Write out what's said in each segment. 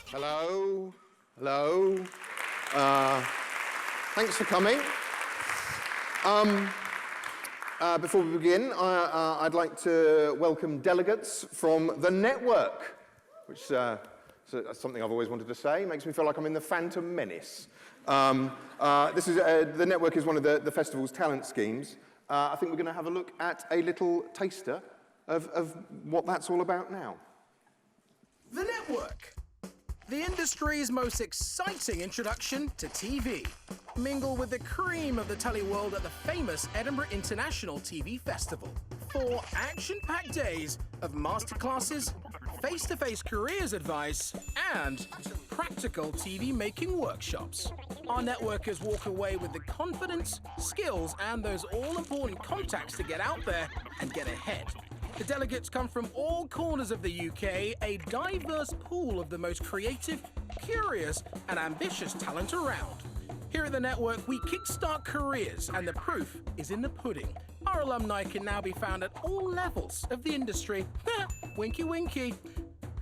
Hello, hello. Thanks for coming. Before we begin, I'd like to welcome delegates from the network, which is something I've always wanted to say. Makes me feel like I'm in the Phantom Menace. The network is one of the festival's talent schemes. I think we're going to have a look at a little taster of what that's all about now. The network. The industry's most exciting introduction to TV. Mingle with the cream of the telly world at the famous Edinburgh International TV Festival. 4 action-packed days of masterclasses, face-to-face careers advice, and practical TV-making workshops. Our networkers walk away with the confidence, skills, and those all-important contacts to get out there and get ahead. The delegates come from all corners of the UK, a diverse pool of the most creative, curious, and ambitious talent around. Here at the network, we kickstart careers, and the proof is in the pudding. Our alumni can now be found at all levels of the industry. Winky, winky.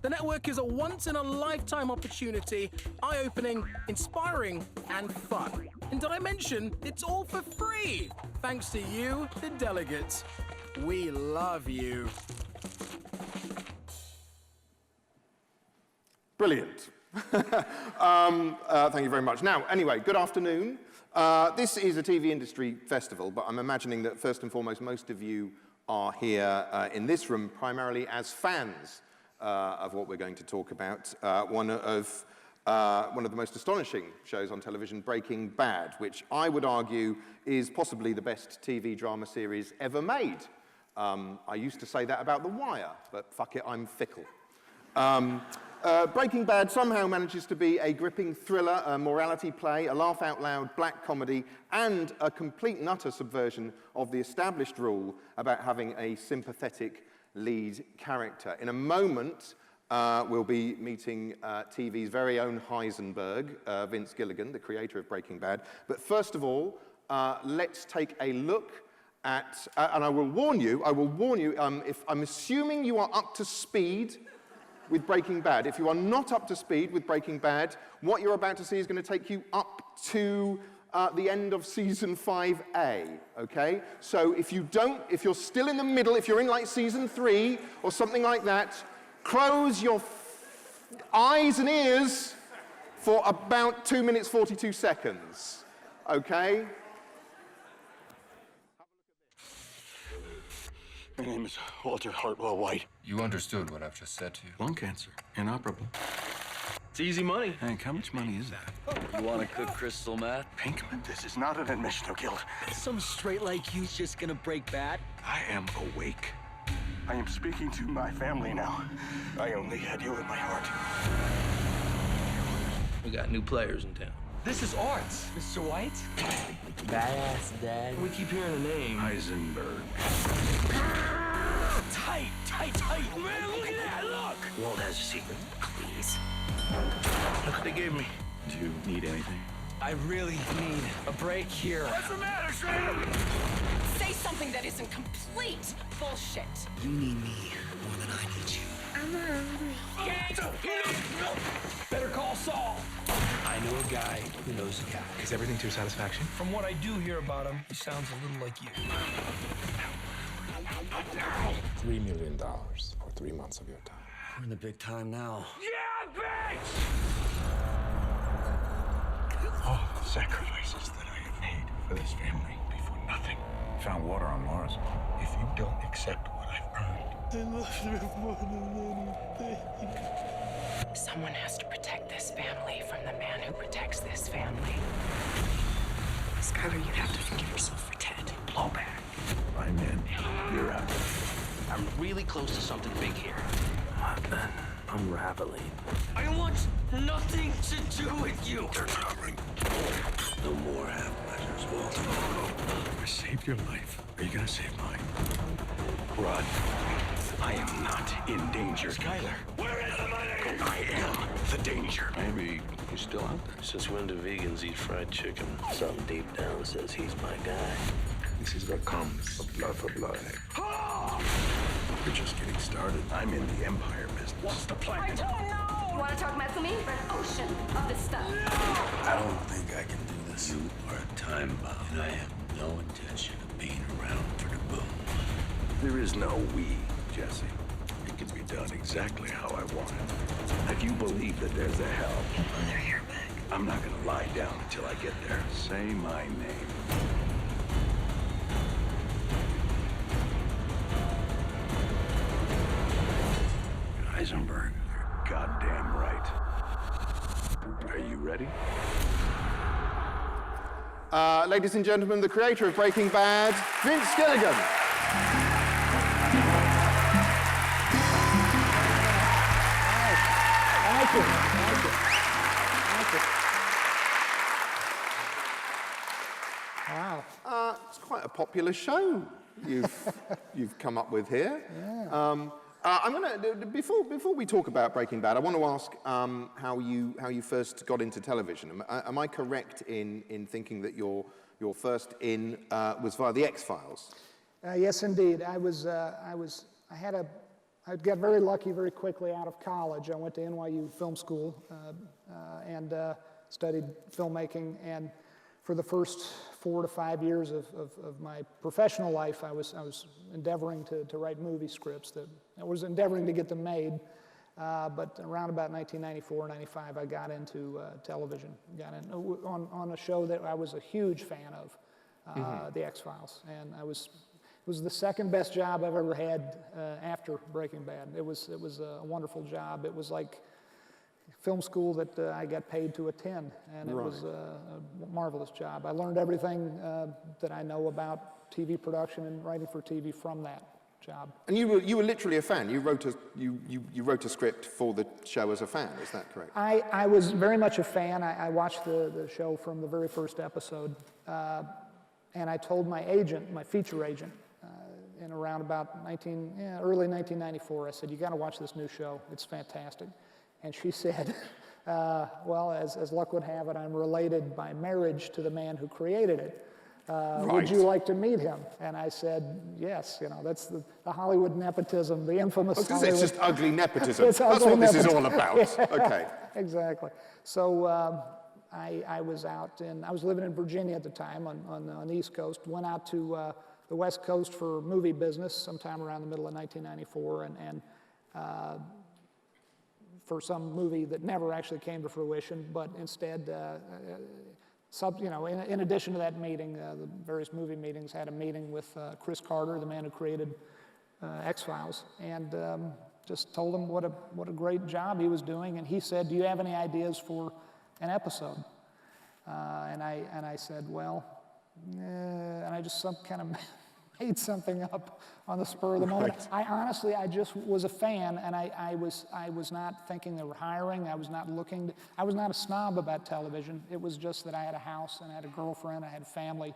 The network is a once-in-a-lifetime opportunity, eye-opening, inspiring, and fun. And did I mention, it's all for free, thanks to you, the delegates. We love you. Brilliant. Thank you very much. Now, anyway, good afternoon. This is a TV industry festival, but I'm imagining that first and foremost, most of you are here in this room primarily as fans of what we're going to talk about. One of the most astonishing shows on television, Breaking Bad, which I would argue is possibly the best TV drama series ever made. I used to say that about The Wire, but fuck it, I'm fickle. Breaking Bad somehow manages to be a gripping thriller, a morality play, a laugh-out-loud black comedy, and a complete and utter subversion of the established rule about having a sympathetic lead character. In a moment, we'll be meeting TV's very own Heisenberg, Vince Gilligan, the creator of Breaking Bad. But first of all, let's take a look at, and I will warn you, if I'm assuming you are up to speed with Breaking Bad. If you are not up to speed with Breaking Bad, what you're about to see is going to take you up to the end of season 5A, okay? So if you're still in the middle, if you're in like season 3 or something like that, close your eyes and ears for about 2 minutes, 42 seconds, okay? My name is Walter Hartwell White. You understood what I've just said to you. Lung cancer. Inoperable. It's easy money. Hank, how much money is that? You want to cook crystal meth? Pinkman, this is not an admission of guilt. Some straight like you's just gonna break bad? I am awake. I am speaking to my family now. I only had you in my heart. We got new players in town. This is Arts, Mr. White. Badass dad. We keep hearing the name. Heisenberg. Tight. Man, look at that, look! Walt has a secret. Please. Look what they gave me. Do you need anything? I really need a break here. What's the matter, Shredder? Say something that isn't complete bullshit. You need me more than I need you. I'm hungry. Better call Saul. I know a guy who knows a guy. Is everything to your satisfaction? From what I do hear about him, he sounds a little like you. $3 million for 3 months of your time. We're in the big time now. Yeah, bitch! All the sacrifices that I have made for this family be for nothing. Found water on Mars. If you don't accept what I've earned, I love you more than anything. Someone has to protect this family from the man who protects this family. Skylar, you have to forgive yourself for Ted. blowback. I'm in. You're out. I'm really close to something big here. What then? Unraveling. I want nothing to do with you. They're coming. No more half-measures, Walter. I saved your life. Are you gonna save mine? Run. I am not in danger. Skylar. Where is the money? I am the danger. Maybe he's still out there. Since when do vegans eat fried chicken? Something deep down says he's my guy. This is what comes of blood for blood. We're just getting started. I'm in the Empire business. What's the plan? I don't know! You want to talk meth with me? For an ocean of this stuff. I don't think I can do this. You are time bound, and I have no intention of being around for the boom. There is no we, Jesse. It can be done exactly how I want it. If you believe that there's a hell, You'll blow their hair back. I'm not gonna lie down until I get there. Say my name. Eisenberg, you're goddamn right. Are you ready? Ladies and gentlemen, the creator of Breaking Bad, Vince Gilligan. Thank you. Thank you. Thank you. Wow. It's quite a popular show you've come up with here. Yeah. I'm gonna before we talk about Breaking Bad, I want to ask how you first got into television. Am I correct in thinking that your first in was via the X-Files? Yes, indeed. I got very lucky very quickly out of college. I went to NYU Film School and studied filmmaking. And for the first 4 to 5 years of my professional life, I was endeavoring to write movie scripts. I was endeavoring to get them made. But around about 1994, 95, I got into television. Got in on a show that I was a huge fan of, The X-Files. And it was the second best job I've ever had after Breaking Bad. It was a wonderful job. It was like film school that I got paid to attend, and it was a marvelous job. I learned everything that I know about TV production and writing for TV from that job. And you were literally a fan. You wrote a script for the show as a fan. Is that correct? I was very much a fan. I watched the show from the very first episode, and I told my agent, my feature agent, in around about early 1994, I said, "You got to watch this new show. It's fantastic." And she said, "Well, as luck would have it, I'm related by marriage to the man who created it. Would you like to meet him?" And I said, "Yes." You know, that's the Hollywood nepotism, the infamous Hollywood. It's just ugly nepotism. It's That's ugly what this is nepotism. all about. Yeah, Okay. Exactly. So I was out I was living in Virginia at the time on the East Coast, went out to the West Coast for movie business sometime around the middle of 1994, and for some movie that never actually came to fruition, but instead, in addition to that meeting, the various movie meetings, had a meeting with Chris Carter, the man who created X-Files, and just told him what a great job he was doing, and he said, "Do you have any ideas for an episode?" And I said, "Well," and I just kind of made something up on the spur of the moment. Right. I just was a fan, and I was not thinking they were hiring. I was not looking. I was not a snob about television. It was just that I had a house and I had a girlfriend. I had a family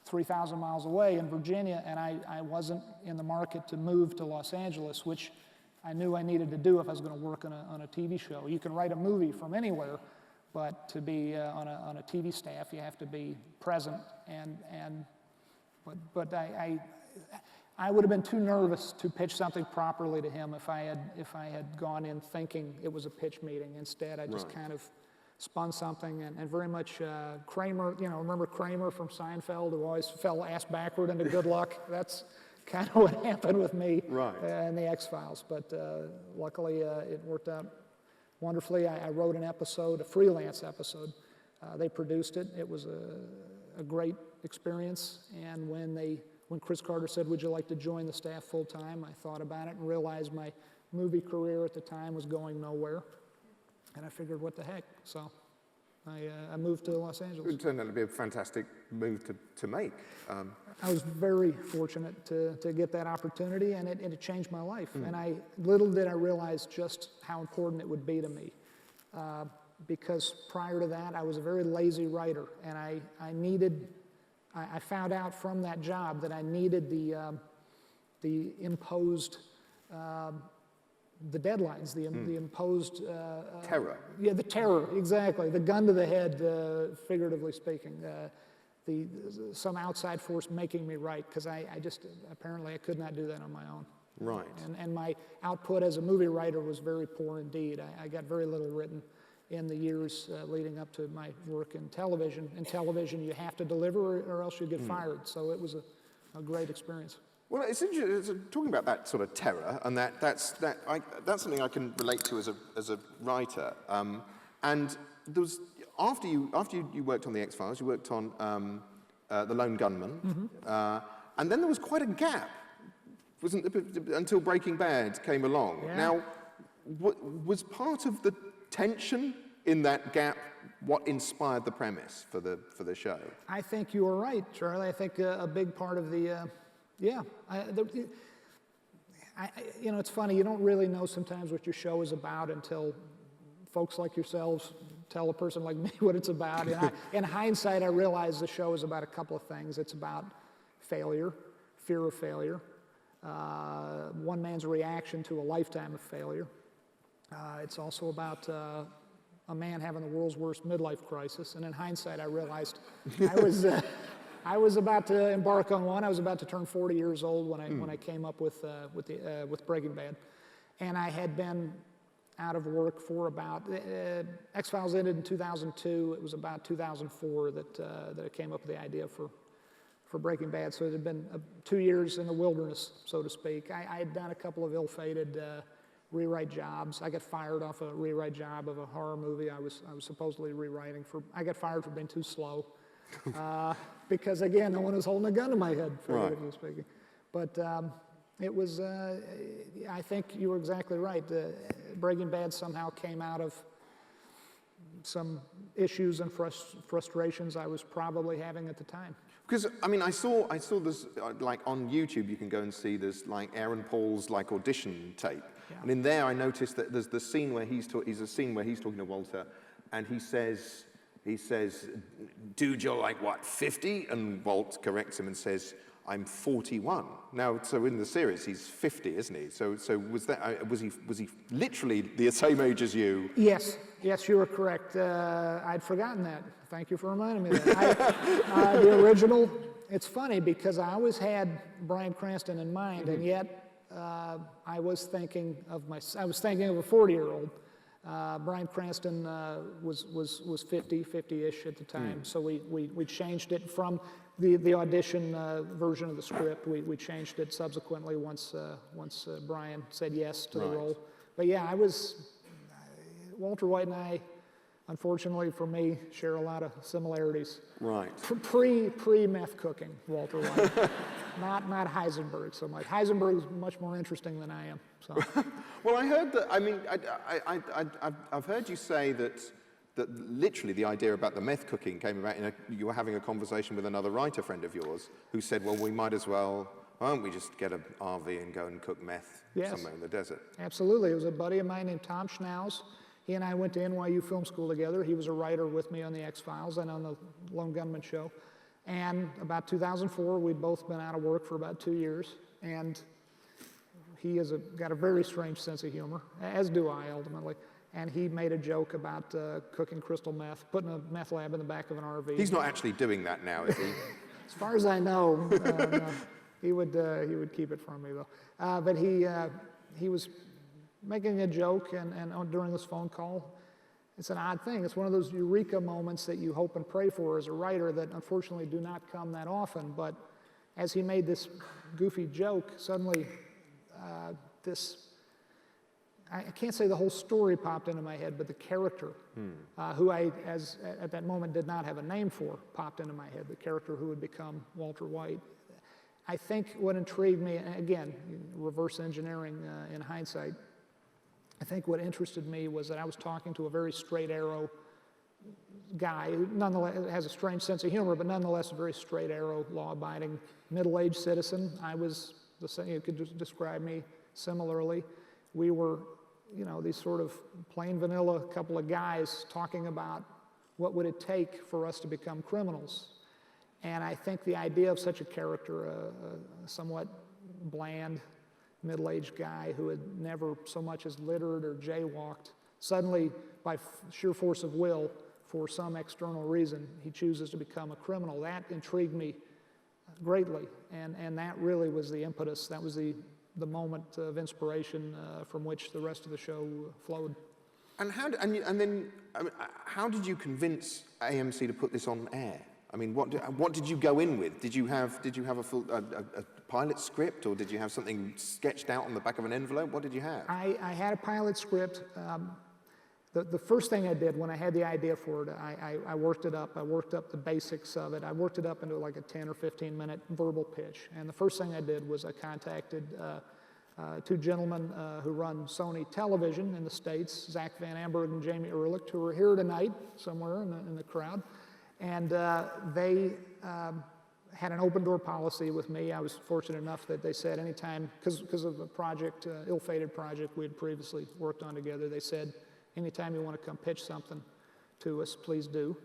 3,000 miles away in Virginia, and I wasn't in the market to move to Los Angeles, which I knew I needed to do if I was going to work on a TV show. You can write a movie from anywhere, but to be on a TV staff, you have to be present. But I would have been too nervous to pitch something properly to him if I had gone in thinking it was a pitch meeting. Instead, I just kind of spun something, and very much Kramer. You know, remember Kramer from Seinfeld, who always fell ass backward into good luck? That's kind of what happened with me in the X-Files. But luckily, it worked out wonderfully. I wrote an episode, a freelance episode. They produced it. It was a great experience. And when Chris Carter said, "Would you like to join the staff full time?" I thought about it and realized my movie career at the time was going nowhere. And I figured, what the heck? So I moved to Los Angeles. It turned out to be a fantastic move to make. I was very fortunate to get that opportunity, and it changed my life. And little did I realize just how important it would be to me. Because prior to that, I was a very lazy writer, and I found out from that job that I needed the imposed, the deadlines, the imposed... terror. Yeah, the terror, exactly. The gun to the head, figuratively speaking. Some outside force making me write, because apparently I could not do that on my own. Right. And my output as a movie writer was very poor indeed. I got very little written in the years leading up to my work in television. In television, you have to deliver or else you get fired. So it was a great experience. Well, it's interesting, talking about that sort of terror, and that's something I can relate to as a writer. And there was, after you worked on The X-Files, you worked on The Lone Gunman, and then there was quite a gap, wasn't there, until Breaking Bad came along. Yeah. Now, was part of the tension in that gap what inspired the premise for the show? I think you were right, Charlie. I think a big part of the, you know, it's funny, you don't really know sometimes what your show is about until folks like yourselves tell a person like me what it's about. And in hindsight, I realized the show is about a couple of things. It's about failure, fear of failure, one man's reaction to a lifetime of failure. It's also about a man having the world's worst midlife crisis. And in hindsight, I realized I was about to embark on one. I was about to turn 40 years old when I came up with Breaking Bad, and I had been out of work for about X-Files ended in 2002. It was about 2004 that I came up with the idea for Breaking Bad. So it had been 2 years in the wilderness, so to speak. I had done a couple of ill-fated rewrite jobs. I got fired off a rewrite job of a horror movie I was supposedly rewriting for. I got fired for being too slow because, again, no one was holding a gun to my head, figuratively speaking. But it was, I think you were exactly right. Breaking Bad somehow came out of some issues and frustrations I was probably having at the time. Because, I mean, I saw this, like, on YouTube, you can go and see this, like, Aaron Paul's, like, audition tape. Yeah. And in there, I noticed that there's the scene where he's talking to Walter, and he says, dude, you're like, what, 50? And Walt corrects him and says, I'm 41. Now, so in the series, he's 50, isn't he? So was he literally the same age as you? Yes, you were correct. I'd forgotten that. Thank you for reminding me of that. The original, it's funny because I always had Bryan Cranston in mind, and yet I was thinking of a 40-year-old. Bryan Cranston was 50-ish at the time, so we changed it from the audition version of the script. We changed it subsequently once Bryan said yes to the role. But yeah, Walter White and I, unfortunately for me, share a lot of similarities. Right. Pre-meth cooking, Walter White. Not Heisenberg so much. Heisenberg is much more interesting than I am. So. Well, I heard that. I mean, I've heard you say that literally the idea about the meth cooking came about you were having a conversation with another writer friend of yours who said, well, we might as well, why don't we just get an RV and go and cook meth somewhere in the desert? Absolutely. It was a buddy of mine named Tom Schnauz. He and I went to NYU Film School together. He was a writer with me on The X-Files and on the Lone Gunman show. And about 2004, we'd both been out of work for about 2 years. And he got a very strange sense of humor, as do I, ultimately. And he made a joke about cooking crystal meth, putting a meth lab in the back of an RV. He's not actually doing that now, is he? As far as I know, no. He would keep it from me, though. But he was making a joke, and during this phone call, it's an odd thing. It's one of those eureka moments that you hope and pray for as a writer that unfortunately do not come that often. But as he made this goofy joke, suddenly I can't say the whole story popped into my head, but the character, who I, at that moment, did not have a name for, popped into my head, the character who would become Walter White. I think what intrigued me, and again, reverse engineering in hindsight, I think what interested me was that I was talking to a very straight arrow guy who nonetheless has a strange sense of humor, but nonetheless a very straight arrow, law-abiding, middle-aged citizen. You could describe me similarly. We were, these sort of plain vanilla couple of guys talking about what would it take for us to become criminals. And I think the idea of such a character, a somewhat bland, middle-aged guy who had never so much as littered or jaywalked, suddenly, by sheer force of will, for some external reason, he chooses to become a criminal. That intrigued me greatly, and that really was the impetus. That was the the moment of inspiration from which the rest of the show flowed. And how did you convince AMC to put this on air? I mean, what did you go in with? Did you have a full a pilot script, or did you have something sketched out on the back of an envelope? What did you have? I had a pilot script. The first thing I did when I had the idea for it, I worked it up. I worked up the basics of it. I worked it up into like a 10 or 15 minute verbal pitch. And the first thing I did was I contacted two gentlemen who run Sony Television in the States, Zach Van Amberg and Jamie Ehrlich, who are here tonight somewhere in the crowd. And they had an open door policy with me. I was fortunate enough that they said anytime, because of a project, ill-fated project we had previously worked on together, they said, anytime you want to come pitch something to us, please do.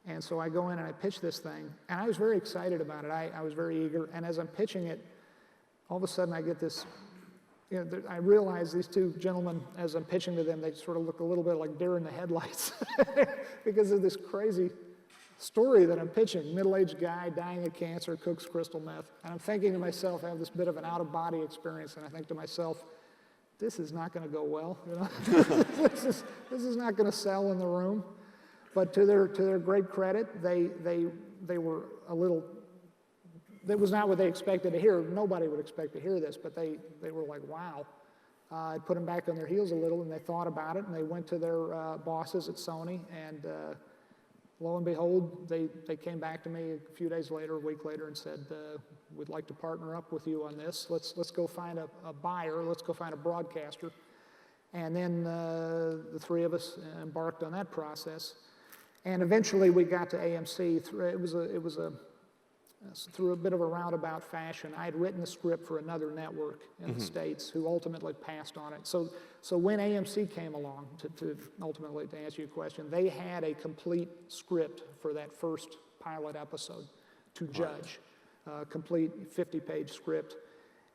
And so I go in and I pitch this thing, and I was very excited about it. I was very eager, and as I'm pitching it, all of a sudden I get this, I realize these two gentlemen, as I'm pitching to them, they sort of look a little bit like deer in the headlights because of this crazy story that I'm pitching. Middle-aged guy dying of cancer, cooks crystal meth. And I'm thinking to myself, I have this bit of an out-of-body experience, and I think to myself, this is not going to go well. This is not going to sell in the room. But to their great credit, they were a little. That was not what they expected to hear. Nobody would expect to hear this, but they were like, wow. It put them back on their heels a little, and they thought about it, and they went to their bosses at Sony, and lo and behold, they came back to me a few days later, a week later, and said, we'd like to partner up with you on this. Let's go find a buyer. Let's go find a broadcaster. And then the three of us embarked on that process. And eventually we got to AMC. It was through a bit of a roundabout fashion. I had written the script for another network in the States who ultimately passed on it. So when AMC came along, to ultimately to answer your question, they had a complete script for that first pilot episode to judge, complete 50-page script.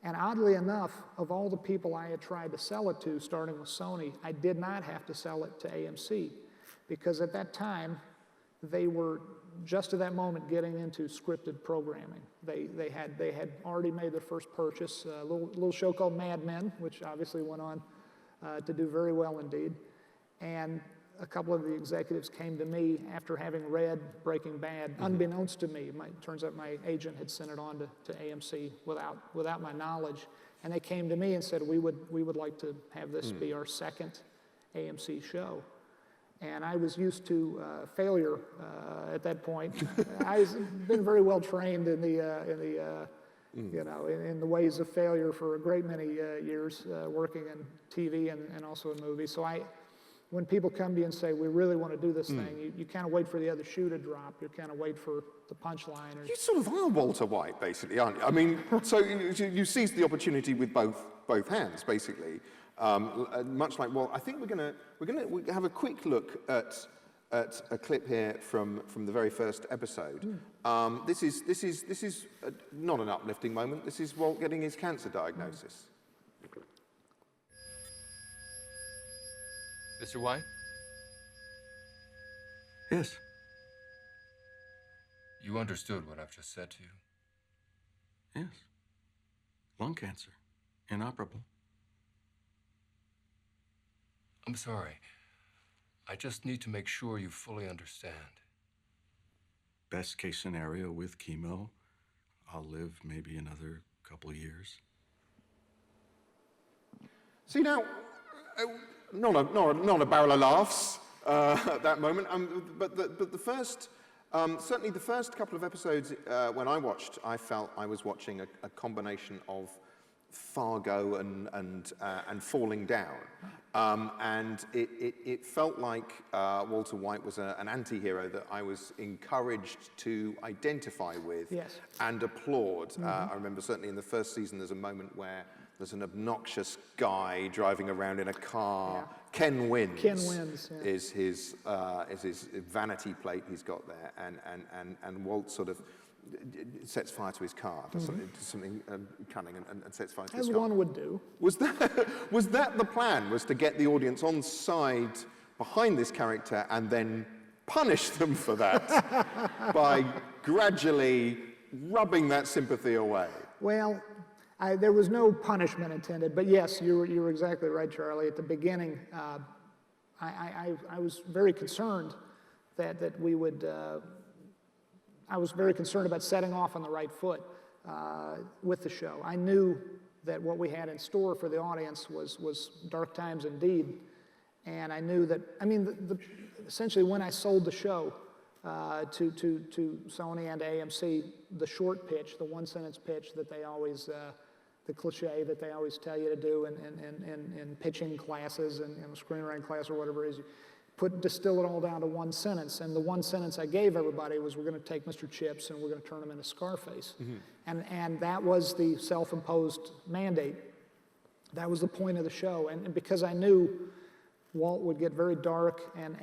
And oddly enough, of all the people I had tried to sell it to, starting with Sony, I did not have to sell it to AMC, because at that time, they were just at that moment getting into scripted programming. They had already made their first purchase, a little show called Mad Men, which obviously went on to do very well indeed. And a couple of the executives came to me after having read Breaking Bad, unbeknownst to me. Turns out my agent had sent it on to AMC without my knowledge. And they came to me and said, we would like to have this be our second AMC show. And I was used to failure at that point. I've been very well trained in the ways of failure for a great many years, working in TV and also in movies. So when people come to you and say, we really want to do this thing, you kind of wait for the other shoe to drop. You kind of wait for the punchline. You sort of are Walter White, basically, aren't you? I mean, so you seized the opportunity with both hands, basically. Much like, well, I think we're gonna have a quick look at a clip here from the very first episode. This is not an uplifting moment. This is Walt getting his cancer diagnosis. Mr. White? Yes. You understood what I've just said to you? Yes. Lung cancer. Inoperable. I'm sorry. I just need to make sure you fully understand. Best case scenario with chemo, I'll live maybe another couple of years. See now, not a barrel of laughs at that moment. But the first, certainly the first couple of episodes when I watched, I felt I was watching a combination of Fargo and Falling Down, and it felt like Walter White was an anti-hero that I was encouraged to identify with and applaud. I remember certainly in the first season there's a moment where there's an obnoxious guy driving around in a car. Ken Wins. Ken Wins is his vanity plate he's got there, and Walt sort of sets fire to his car, does something cunning and sets fire to his car. As one would do. Was that the plan, was to get the audience on side behind this character and then punish them for that by gradually rubbing that sympathy away? Well, There was no punishment intended, but yes, you were exactly right, Charlie. At the beginning, I was very concerned that we would. I was very concerned about setting off on the right foot with the show. I knew that what we had in store for the audience was dark times indeed, and I knew that. I mean, essentially, when I sold the show to Sony and AMC, the short pitch, the one-sentence pitch that they always. The cliche that they always tell you to do in pitching classes and screenwriting class or whatever it is, you distill it all down to one sentence. And the one sentence I gave everybody was, we're going to take Mr. Chips and we're going to turn him into Scarface. And that was the self-imposed mandate. That was the point of the show. And because I knew Walt would get very dark and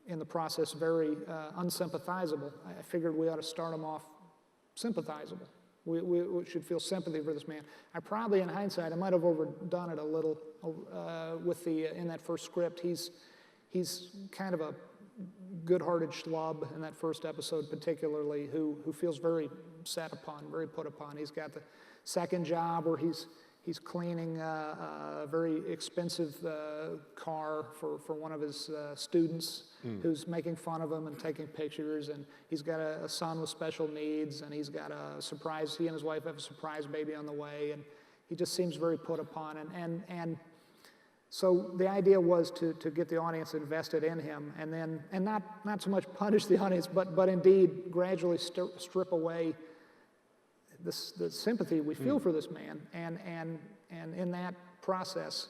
in the process very unsympathizable, I figured we ought to start him off sympathizable. We should feel sympathy for this man. I probably, in hindsight, I might have overdone it a little with in that first script. He's kind of a good-hearted schlub in that first episode, particularly, who feels very set upon, very put upon. He's got the second job where he's cleaning a very expensive car for one of his students who's making fun of him and taking pictures, and he's got a son with special needs, and he's got a surprise, he and his wife have a surprise baby on the way, and he just seems very put upon. And so the idea was to get the audience invested in him, and not so much punish the audience, but indeed gradually strip away the sympathy we feel for this man, and in that process,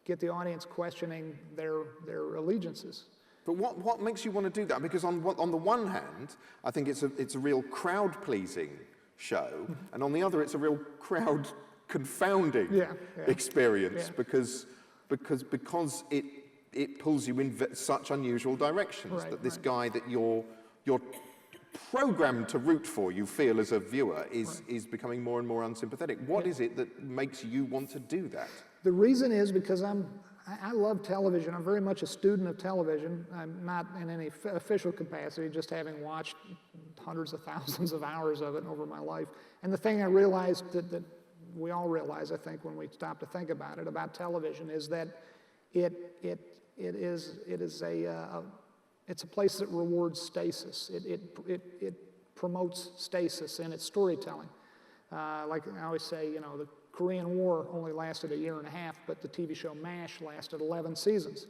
get the audience questioning their allegiances. But what makes you want to do that? Because on the one hand, I think it's a real crowd-pleasing show, and on the other, it's a real crowd-confounding experience because it pulls you in such unusual directions that this guy that you're programmed to root for, you feel as a viewer, is becoming more and more unsympathetic. What is it that makes you want to do that? The reason is because I love television. I'm very much a student of television. I'm not in any official capacity, just having watched hundreds of thousands of hours of it over my life. And the thing I realized that we all realize, I think, when we stop to think about it, about television, is that it's a place that rewards stasis. It promotes stasis in its storytelling. Like I always say, the Korean War only lasted a year and a half, but the TV show MASH lasted 11 seasons.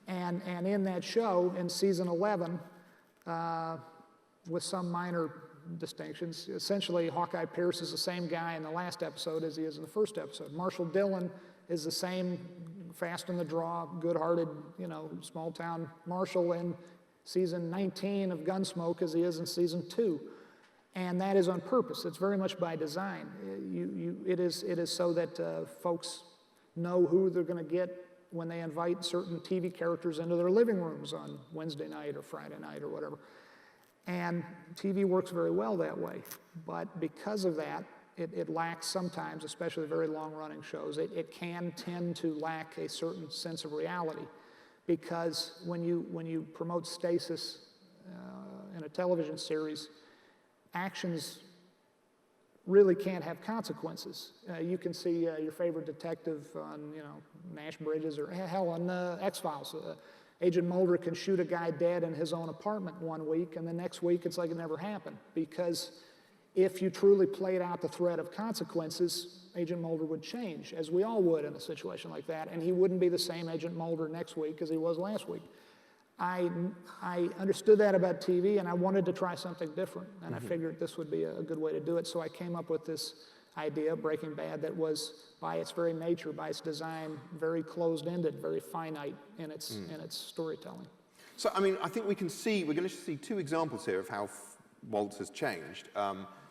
And in that show, in season 11, with some minor distinctions, essentially Hawkeye Pierce is the same guy in the last episode as he is in the first episode. Marshall Dillon is the same fast in the draw, good-hearted, small-town marshal in season 19 of Gunsmoke as he is in season 2. And that is on purpose. It's very much by design. It is so that folks know who they're going to get when they invite certain TV characters into their living rooms on Wednesday night or Friday night or whatever. And TV works very well that way. But because of that, it lacks sometimes, especially very long-running shows, it can tend to lack a certain sense of reality. Because when you promote stasis in a television series, actions really can't have consequences. You can see your favorite detective on, Nash Bridges or hell on X-Files. Agent Mulder can shoot a guy dead in his own apartment one week, and the next week it's like it never happened. Because if you truly played out the threat of consequences, Agent Mulder would change, as we all would in a situation like that, and he wouldn't be the same Agent Mulder next week as he was last week. I understood that about TV, and I wanted to try something different, and I figured this would be a good way to do it, so I came up with this idea, Breaking Bad, that was, by its very nature, by its design, very closed-ended, very finite in its storytelling. So, I mean, I think we're going to see two examples here of how Walt has changed.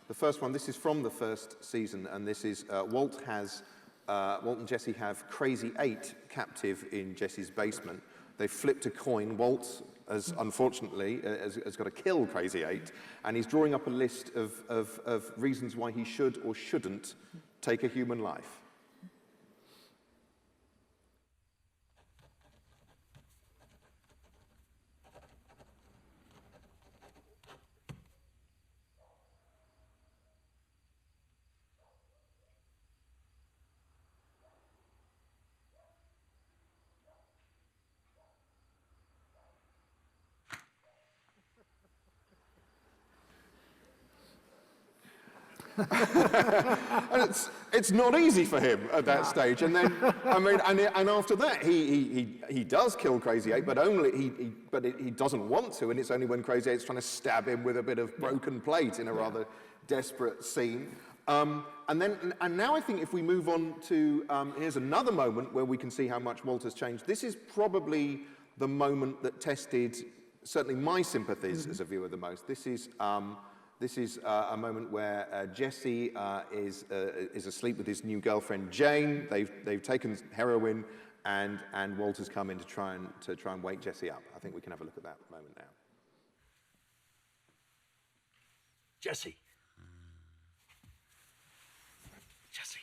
The first one, this is from the first season, and this is Walt and Jesse have Crazy 8 captive in Jesse's basement. They flipped a coin. Walt, unfortunately, has got to kill Crazy 8, and he's drawing up a list of reasons why he should or shouldn't take a human life. And it's not easy for him at that stage. And then, I mean, and after that, he does kill Crazy 8, but he doesn't want to, and it's only when Crazy 8's trying to stab him with a bit of broken plate in a rather desperate scene. And now I think if we move on to, here's another moment where we can see how much Walter's changed. This is probably the moment that tested certainly my sympathies as a viewer the most. This is a moment where Jesse is asleep with his new girlfriend Jane. They've taken heroin, and Walter's come in to try and wake Jesse up. I think we can have a look at that moment now. Jesse. Jesse.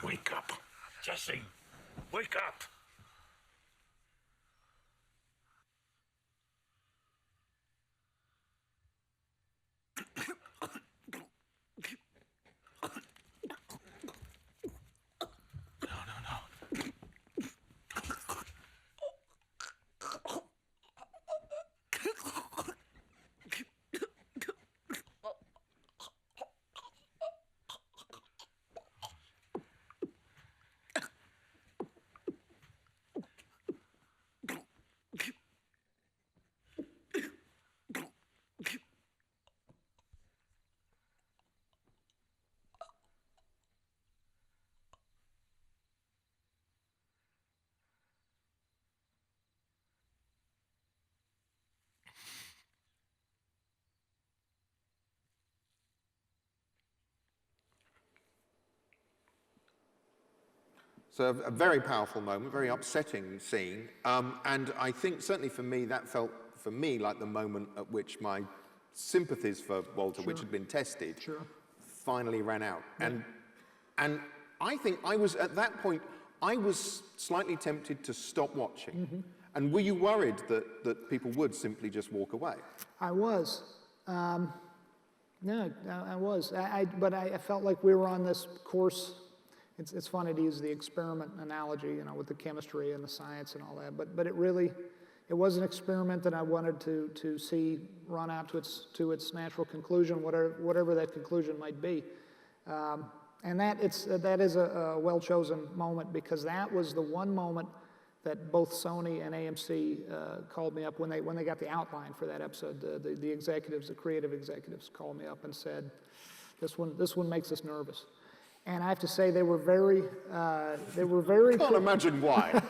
Wake up. Jesse. Wake up. So a very powerful moment, very upsetting scene, and I think certainly for me that felt for me like the moment at which my sympathies for Walter, which had been tested, finally ran out. And I think I was at that point I was slightly tempted to stop watching. And were you worried that people would simply just walk away? I was. No, I was. But I felt like we were on this course. It's funny to use the experiment analogy, you know, with the chemistry and the science and all that. But it was an experiment that I wanted to see run out to its natural conclusion, whatever that conclusion might be. And that is a well-chosen moment, because that was the one moment that both Sony and AMC called me up when they got the outline for that episode. The executives, the creative executives, called me up and said, "This one makes us nervous." And I have to say, they were very. Can't imagine why.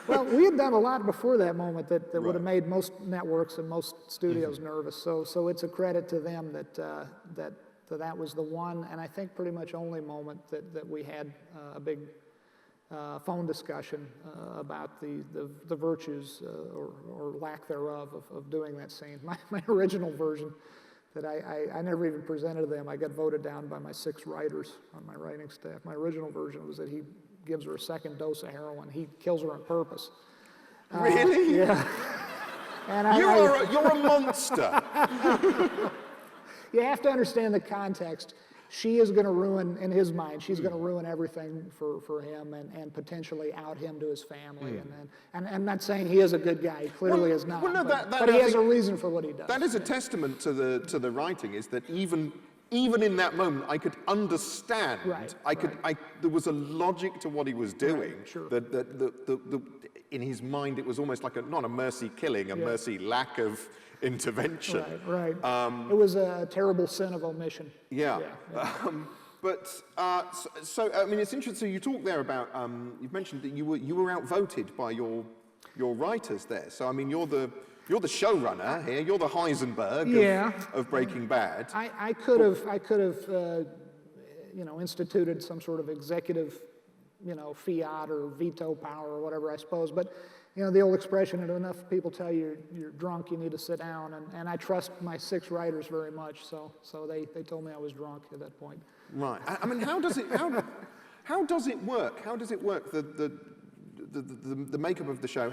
Well, we had done a lot before that moment that would have made most networks and most studios nervous. So it's a credit to them that was the one, and I think pretty much only moment that we had a big phone discussion about the virtues or lack thereof of doing that scene. My original version that I never even presented to them. I got voted down by my 6 writers on my writing staff. My original version was that he gives her a second dose of heroin. He kills her on purpose. Really? Yeah. And you're a monster. You have to understand the context. She is going to ruin, in his mind, she's going to ruin everything for him and potentially out him to his family. And I'm not saying he is a good guy. He clearly is not. Well, no, but he has a reason for what he does. That is a testament to the writing, is that even in that moment, I could understand. There was a logic to what he was doing. Right, sure. That in his mind, it was almost like not a mercy killing, a mercy lack of intervention. Right. It was a terrible sin of omission. Yeah. So I mean, it's interesting. So you talk there about you've mentioned that you were outvoted by your writers there. So I mean, you're the showrunner here. You're the Heisenberg of Breaking Bad. I could have instituted some sort of executive fiat or veto power or whatever, I suppose. But the old expression, if enough people tell you you're drunk, you need to sit down. And I trust my 6 writers very much, so they told me I was drunk at that point. Right. I mean, how does it work? How does it work? The makeup of the show.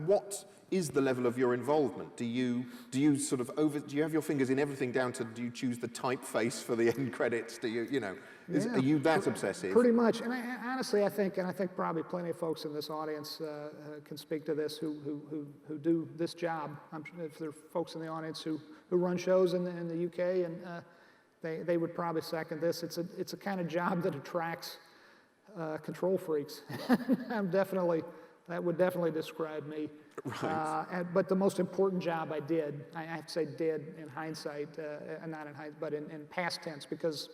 What is the level of your involvement? Do you have your fingers in everything down to? Do you choose the typeface for the end credits? Do you are you that obsessive? Pretty much. And honestly, I think probably plenty of folks in this audience can speak to this who do this job. If there are folks in the audience who run shows in the UK, and they would probably second this. It's a kind of job that attracts control freaks. That would definitely describe me. Right. But the most important job I did, I have to say did in hindsight, not in hindsight, but in past tense, because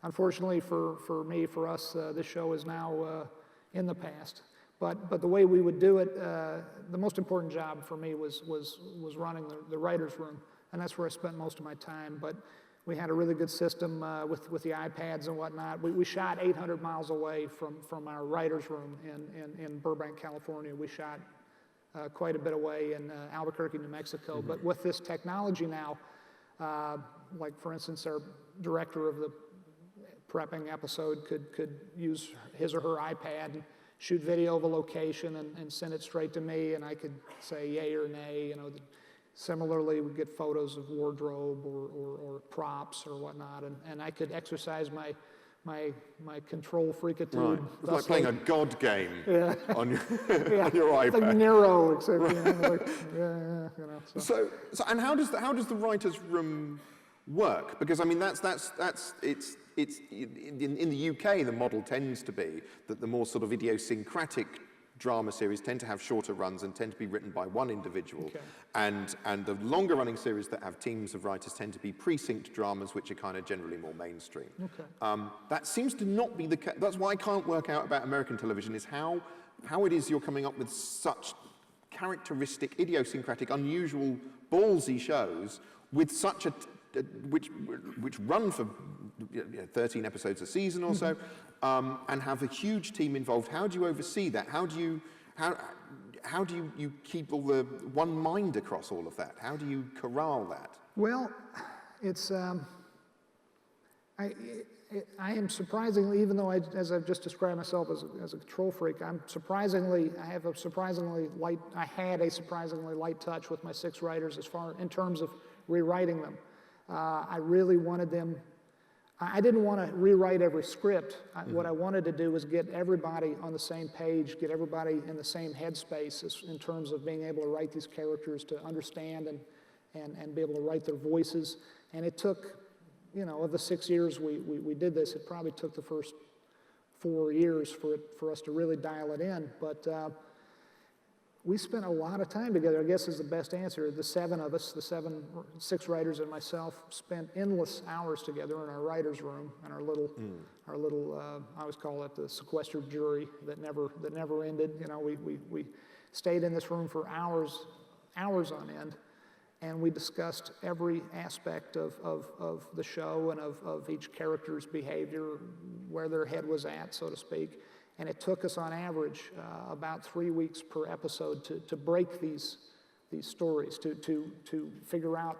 unfortunately for me, for us, this show is now in the past. But the way we would do it, the most important job for me was running the writer's room, and that's where I spent most of my time. But we had a really good system with the iPads and whatnot. We shot 800 miles away from our writer's room in Burbank, California. We shot quite a bit away in Albuquerque, New Mexico. Mm-hmm. But with this technology now, like for instance, our director of the prepping episode could use his or her iPad and shoot video of a location and send it straight to me, and I could say yay or nay. You know, similarly, we get photos of wardrobe or props or whatnot, and I could exercise my control freakitude. Right. It's like playing a God game on your on your iPad. It's like Nero, except you know. So and how does the writers' room work? Because I mean that's it's in the UK the model tends to be that the more sort of idiosyncratic drama series tend to have shorter runs and tend to be written by one individual, okay. and the longer running series that have teams of writers tend to be precinct dramas, which are kind of generally more mainstream. Okay. That seems to not be the case. That's why I can't work out about American television is how it is you're coming up with such characteristic, idiosyncratic, unusual, ballsy shows with such a which run for 13 episodes a season or so, and have a huge team involved. How do you oversee that? How do you keep all the one mind across all of that? How do you corral that? Well, it's I am surprisingly, even though as I've just described myself as a control freak, I had a surprisingly light touch with my 6 writers in terms of rewriting them. I really wanted them. I didn't want to rewrite every script. What I wanted to do was get everybody on the same page, get everybody in the same headspace in terms of being able to write these characters, to understand and be able to write their voices. And it took, of the 6 years we did this, it probably took the first 4 years for us to really dial it in. But we spent a lot of time together, I guess is the best answer. The 7 of us, 6 writers and myself, spent endless hours together in our writer's room, and our little, I always call it the sequestered jury that never ended. We stayed in this room for hours on end, and we discussed every aspect of the show and of each character's behavior, where their head was at, so to speak. And it took us, on average, about 3 weeks per episode to break these stories, to figure out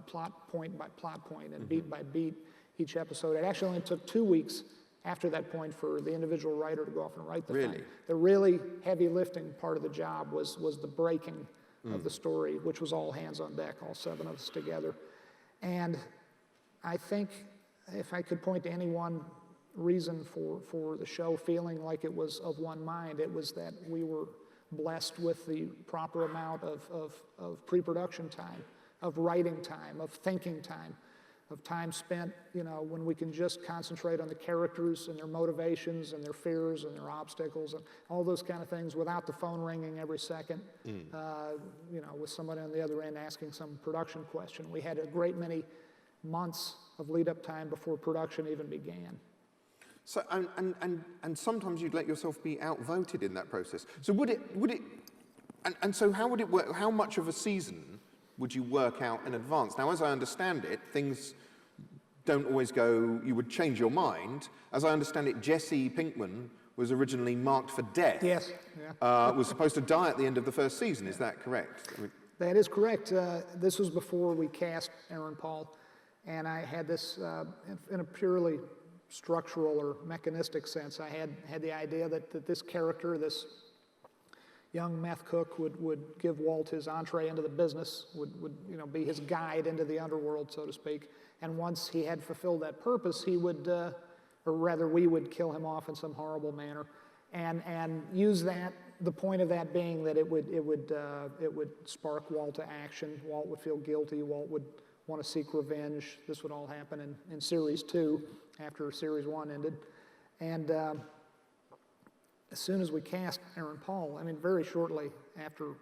plot point by plot point and beat by beat each episode. It actually only took 2 weeks after that point for the individual writer to go off and write the thing. The really heavy lifting part of the job was the breaking of the story, which was all hands on deck, all 7 of us together. And I think if I could point to any one reason for the show feeling like it was of one mind, it was that we were blessed with the proper amount of pre-production time, of writing time, of thinking time, of time spent, when we can just concentrate on the characters and their motivations and their fears and their obstacles and all those kind of things without the phone ringing every second, with somebody on the other end asking some production question. We had a great many months of lead-up time before production even began. So and sometimes you'd let yourself be outvoted in that process. So would it and so how would it work? How much of a season would you work out in advance? Now, as I understand it, things don't always go. You would change your mind. As I understand it, Jesse Pinkman was originally marked for death. Yes. Yeah. Was supposed to die at the end of the first season. Is that correct? That is correct. This was before we cast Aaron Paul, and I had this in a purely structural or mechanistic sense. I had the idea that this character, this young meth cook, would give Walt his entree into the business, would be his guide into the underworld, so to speak. And once he had fulfilled that purpose, he would, or rather we would kill him off in some horrible manner, and use that. The point of that being that it would spark Walt to action. Walt would feel guilty. Walt want to seek revenge. This would all happen in Series 2 after Series 1 ended. And as soon as we cast Aaron Paul, I mean, very shortly after,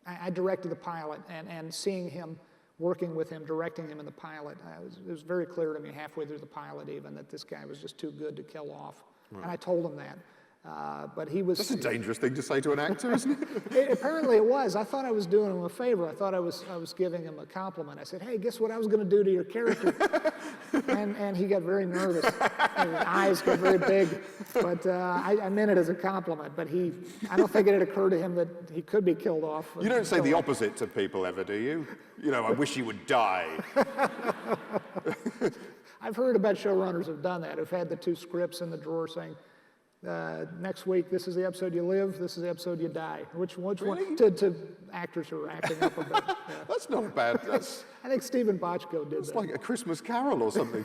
I directed the pilot, and seeing him, working with him, directing him in the pilot, it was very clear to me halfway through the pilot even that this guy was just too good to kill off. Right. And I told him that. But he was... That's a dangerous thing to say to an actor, isn't it? Apparently it was. I thought I was doing him a favor. I thought I was giving him a compliment. I said, hey, guess what I was going to do to your character? and he got very nervous. And his eyes got very big. But I meant it as a compliment. But I don't think it had occurred to him that he could be killed off. You don't say the opposite to people ever, do you? You know, I wish he would die. I've heard about showrunners who've done that, who've had the 2 scripts in the drawer saying, next week, this is the episode you live, this is the episode you die. Which really? one? To actors who are acting up a bit. Yeah. That's not a bad. That's. I think Stephen Bochco did that. It's like A Christmas Carol or something.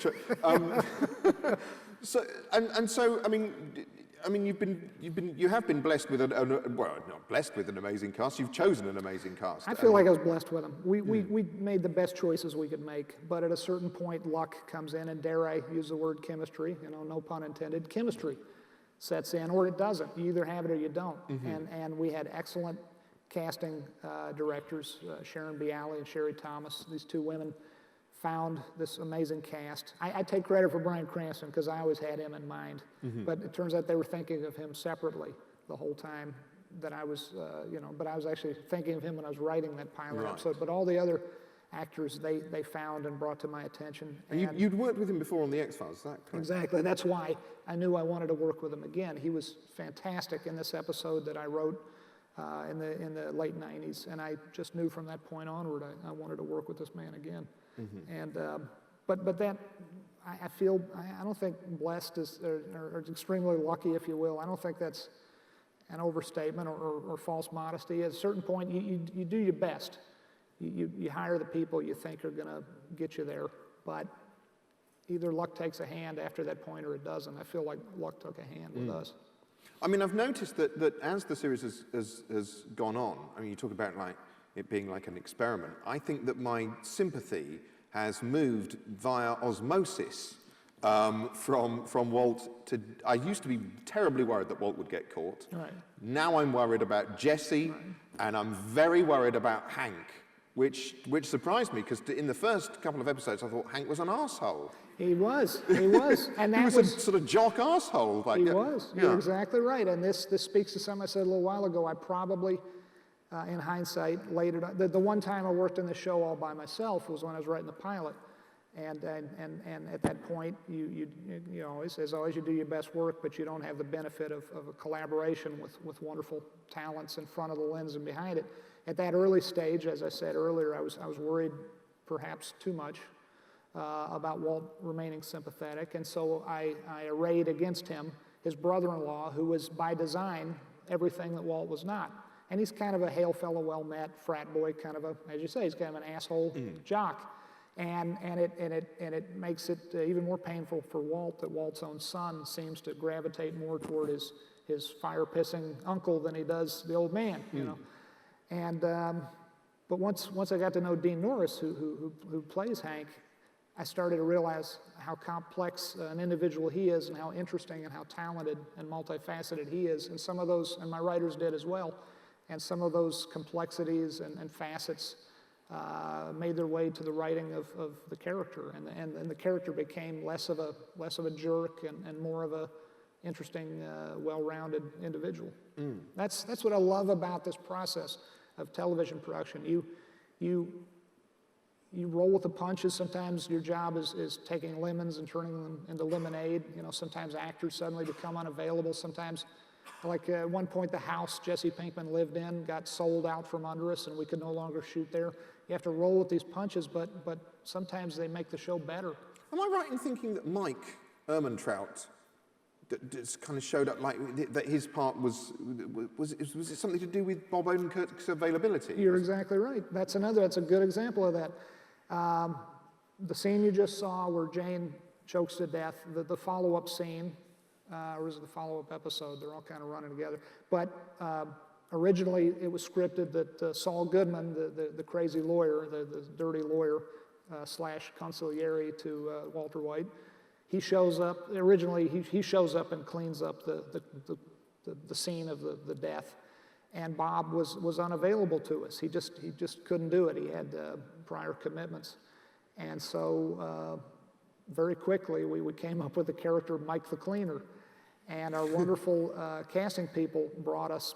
So I mean, you have been blessed with well, not blessed with an amazing cast. You've chosen an amazing cast. I feel like I was blessed with them. We made the best choices we could make, but at a certain point, luck comes in, and dare I use the word chemistry? You know, no pun intended. Chemistry sets in, or it doesn't. You either have it or you don't. Mm-hmm. And we had excellent casting directors, Sharon Bialy and Sherry Thomas. These 2 women found this amazing cast. I take credit for Bryan Cranston because I always had him in mind, but it turns out they were thinking of him separately the whole time that I was, but I was actually thinking of him when I was writing that pilot episode. But all the other actors they found and brought to my attention. And you'd worked with him before on The X-Files, is that correct? Exactly. That's why I knew I wanted to work with him again. He was fantastic in this episode that I wrote in the late 90s, and I just knew from that point onward I wanted to work with this man again. Mm-hmm. And but that I feel I don't think blessed is or extremely lucky, if you will. I don't think that's an overstatement or false modesty. At a certain point, you do your best. You hire the people you think are going to get you there, but either luck takes a hand after that point or it doesn't. I feel like luck took a hand with us. I mean, I've noticed that as the series has gone on, I mean, you talk about like it being like an experiment. I think that my sympathy has moved via osmosis from Walt to... I used to be terribly worried that Walt would get caught. Right. Now I'm worried about Jesse, and I'm very worried about Hank, which surprised me, because in the first couple of episodes I thought Hank was an arsehole. He was, and that he was a sort of jock arsehole. Like, he was, you're exactly right, and this speaks to something I said a little while ago. I probably, in hindsight, laid it on. The one time I worked on the show all by myself was when I was writing the pilot, and at that point, you always, as always, you do your best work, but you don't have the benefit of a collaboration with wonderful talents in front of the lens and behind it. At that early stage, as I said earlier, I was worried perhaps too much about Walt remaining sympathetic, and so I arrayed against him his brother-in-law, who was by design everything that Walt was not. And he's kind of a hail fellow, well-met frat boy, kind of a, as you say, he's kind of an asshole jock. And it makes it even more painful for Walt that Walt's own son seems to gravitate more toward his fire-pissing uncle than he does the old man, you know. And but once I got to know Dean Norris, who plays Hank, I started to realize how complex an individual he is, and how interesting and how talented and multifaceted he is. And some of those, and my writers did as well, and some of those complexities and facets made their way to the writing of the character, and the character became less of a jerk and more of a interesting, well-rounded individual. That's what I love about this process of television production. You roll with the punches. Sometimes your job is taking lemons and turning them into lemonade. You know, sometimes actors suddenly become unavailable. Sometimes, like at one point, the house Jesse Pinkman lived in got sold out from under us, and we could no longer shoot there. You have to roll with these punches, but sometimes they make the show better. Am I right in thinking that Mike Ehrmantraut just kind of showed up, like that his part was it something to do with Bob Odenkirk's availability? You're exactly right. That's a good example of that. The scene you just saw where Jane chokes to death, the follow-up scene, or is it the follow-up episode? They're all kind of running together. But originally it was scripted that Saul Goodman, the crazy lawyer, the dirty lawyer, slash consigliere to Walter White. He shows up, originally he shows up and cleans up the scene of the death. And Bob was unavailable to us. He just couldn't do it. He had prior commitments. And so very quickly we came up with the character Mike the Cleaner. And our wonderful casting people brought us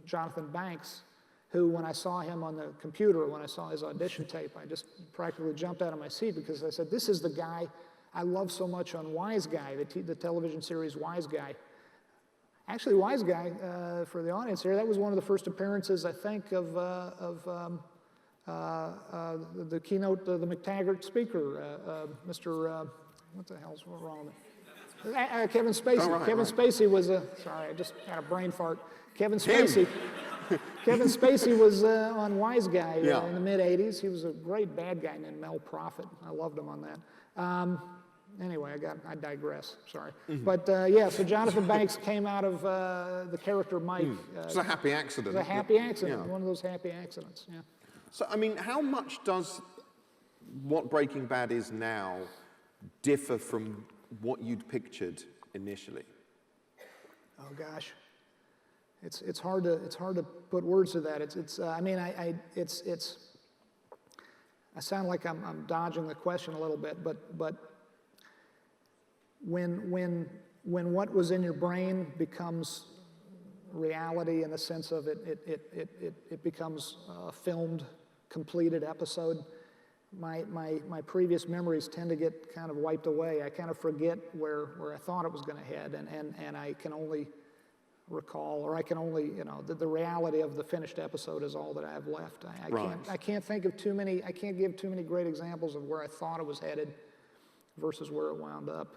Jonathan Banks, who when I saw him on the computer, when I saw his audition tape, I just practically jumped out of my seat because I said, this is the guy I love so much on Wise Guy, the television series Wise Guy. Actually, Wise Guy, for the audience here, that was one of the first appearances, I think, of the keynote, the McTaggart speaker, Mr. What the hell's wrong with it? Kevin Spacey. Kevin Spacey was sorry, I just had a brain fart. Kevin Spacey. Kevin Spacey was on Wise Guy in the mid-'80s. He was a great bad guy named Mel Prophet. I loved him on that. Anyway, I digress, sorry. But yeah, so Jonathan Banks came out of the character Mike. It's a happy accident. It was a happy accident, one of those happy accidents, yeah. So, I mean, how much does what Breaking Bad is now differ from what you'd pictured initially? Oh gosh, it's hard to put words to that. I mean, I sound like I'm dodging the question a little bit, but when what was in your brain becomes reality in the sense of it becomes a filmed, completed episode, my previous memories tend to get kind of wiped away. I kind of forget where I thought it was going to head, and I can only recall, or I can only, the reality of the finished episode is all that I have left. I can't think of too many, I can't give too many great examples of where I thought it was headed versus where it wound up.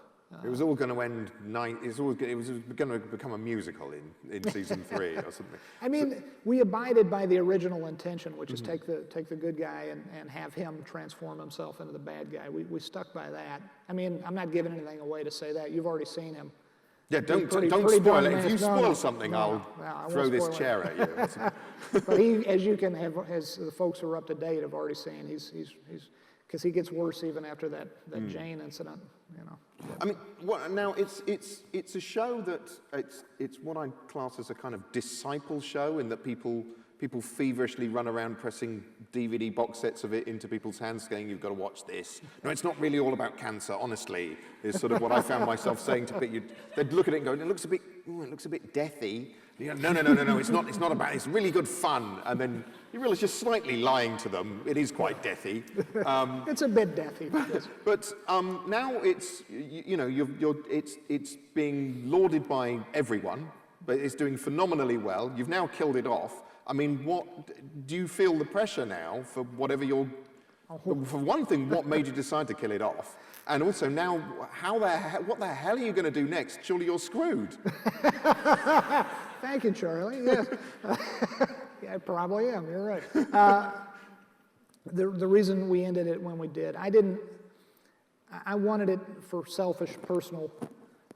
It was all going to end it was going to become a musical in season 3 or something. I mean, we abided by the original intention, which is take the good guy and have him transform himself into the bad guy. We stuck by that. I mean, I'm not giving anything away to say that. You've already seen him. Yeah, don't spoil it. If you spoil something, I'll throw this chair at you. But as the folks who are up to date have already seen, he's because he gets worse even after that Jane incident, I mean, now it's a show that it's what I class as a kind of disciple show, in that people feverishly run around pressing DVD box sets of it into people's hands, saying, "You've got to watch this." No, it's not really all about cancer, honestly. Is sort of what I found myself saying to people. They'd look at it and go, "It looks a bit deathy." You go, no, it's not about. It's really good fun, and then you realise you're slightly lying to them. It is quite deathy. It's a bit deathy, but now it's it's being lauded by everyone, but it's doing phenomenally well. You've now killed it off. I mean, what do you feel the pressure now for whatever you're? For one thing, what made you decide to kill it off? And also now, what the hell are you going to do next? Surely you're screwed. Thank you, Charlie. Yes. Yeah, I probably am. You're right. The reason we ended it when we did, I wanted it for selfish, personal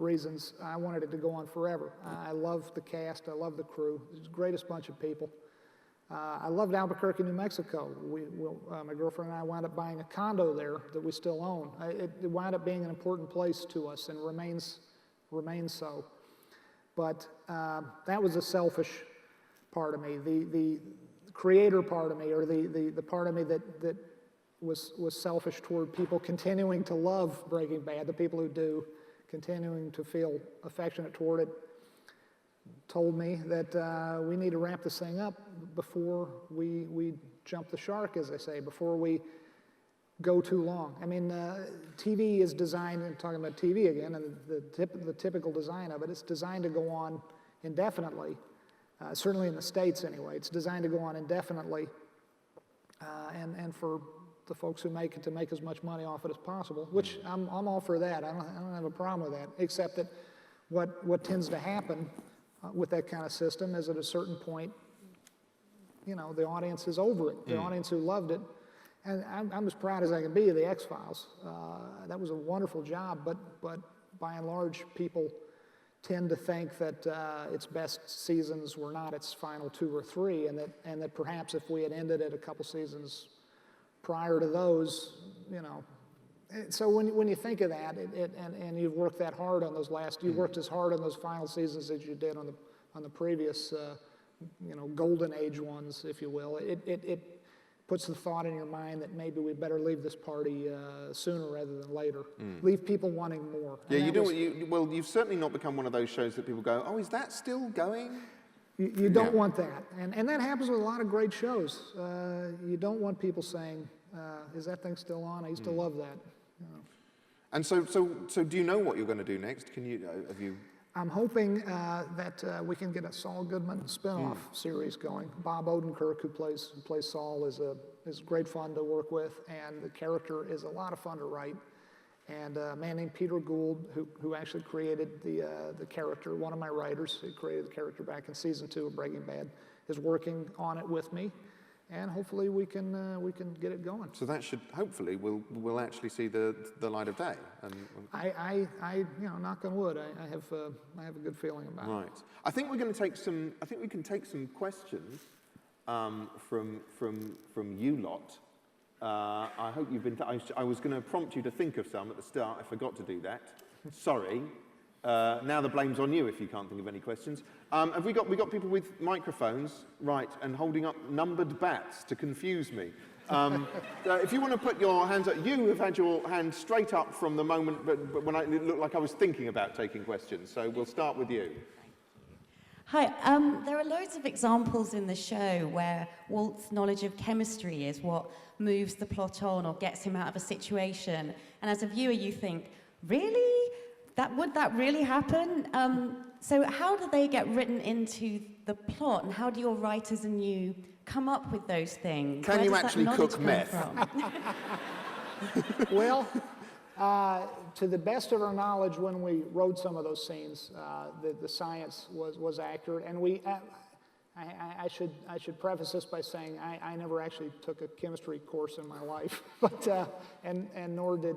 reasons. I wanted it to go on forever. I love the cast. I love the crew. It's the greatest bunch of people. I loved Albuquerque, New Mexico. My girlfriend and I wound up buying a condo there that we still own. It wound up being an important place to us and remains so. But that was the selfish part of me. The creator part of me, or the part of me that was selfish toward people continuing to love Breaking Bad, the people who do, continuing to feel affectionate toward it, told me that we need to wrap this thing up before we jump the shark, as they say, before we go too long. I mean, TV is designed, and talking about TV again, and the typical design of it, it's designed to go on indefinitely, certainly in the States anyway. It's designed to go on indefinitely, and for the folks who make it to make as much money off it as possible, which I'm all for that. I don't have a problem with that, except that what tends to happen with that kind of system is at a certain point, the audience is over it. The audience who loved it, and I'm as proud as I can be of the X-Files. That was a wonderful job, but by and large, people tend to think that its best seasons were not its final 2 or 3, and that perhaps if we had ended it a couple seasons prior to those, so when you think of that, and you've worked that hard on those you worked as hard on those final seasons as you did on the previous, golden age ones, if you will. It puts the thought in your mind that maybe we better leave this party sooner rather than later. Leave people wanting more. Yeah, you've certainly not become one of those shows that people go, oh, is that still going? You don't want that, and that happens with a lot of great shows. You don't want people saying, is that thing still on? I used to love that. And so do you know what you're going to do next? Have you? I'm hoping that we can get a Saul Goodman spin-off series going. Bob Odenkirk, who plays Saul, is great fun to work with, and the character is a lot of fun to write. And a man named Peter Gould, who actually created the character, one of my writers who created the character back in season 2 of Breaking Bad, is working on it with me, and hopefully we can get it going. So that should hopefully we'll actually see the light of day. And I knock on wood, I have a good feeling about it. Right. I think we're going to take some. I think we can take some questions from you lot. I hope you've been. I was going to prompt you to think of some at the start. I forgot to do that. Sorry. Now the blame's on you if you can't think of any questions. Have we got people with microphones, right, and holding up numbered bats to confuse me? If you want to put your hands up, you have had your hand straight up from the moment, but when it looked like I was thinking about taking questions. So we'll start with you. Hi, there are loads of examples in the show where Walt's knowledge of chemistry is what moves the plot on or gets him out of a situation. And as a viewer, you think, really? Would that really happen? So how do they get written into the plot, and how do your writers and you come up with those things? Can you actually cook meth? Well, to the best of our knowledge, when we wrote some of those scenes, the science was accurate, and I should preface this by saying I never actually took a chemistry course in my life, but and nor did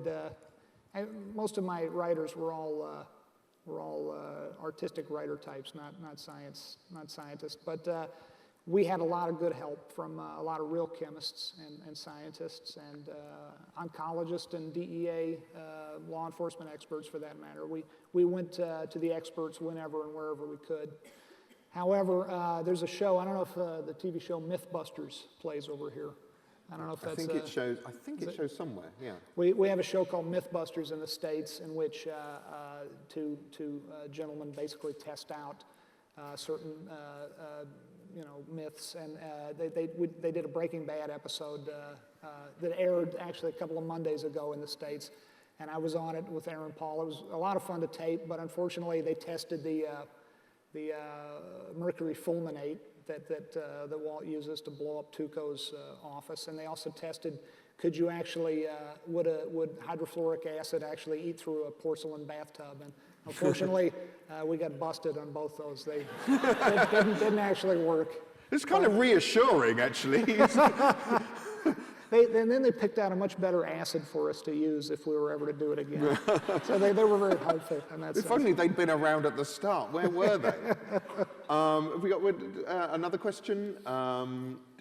most of my writers were all artistic writer types, not scientists, but. We had a lot of good help from a lot of real chemists and scientists and oncologists and DEA law enforcement experts, for that matter. We went to the experts whenever and wherever we could. However, there's a show, I don't know if the TV show Mythbusters plays over here. I don't know if that's... I think it shows somewhere, yeah. We have a show called Mythbusters in the States in which two gentlemen basically test out certain myths, and they did a Breaking Bad episode that aired actually a couple of Mondays ago in the States, and I was on it with Aaron Paul. It was a lot of fun to tape, but unfortunately they tested the mercury fulminate that Walt uses to blow up Tuco's office, and they also tested could you actually would hydrofluoric acid actually eat through a porcelain bathtub, and unfortunately, we got busted on both those. They didn't actually work. It's kind of reassuring, actually. And then they picked out a much better acid for us to use if we were ever to do it again. So they were very helpful in that sense. If only they'd been around at the start. Where were they? Have we got another question?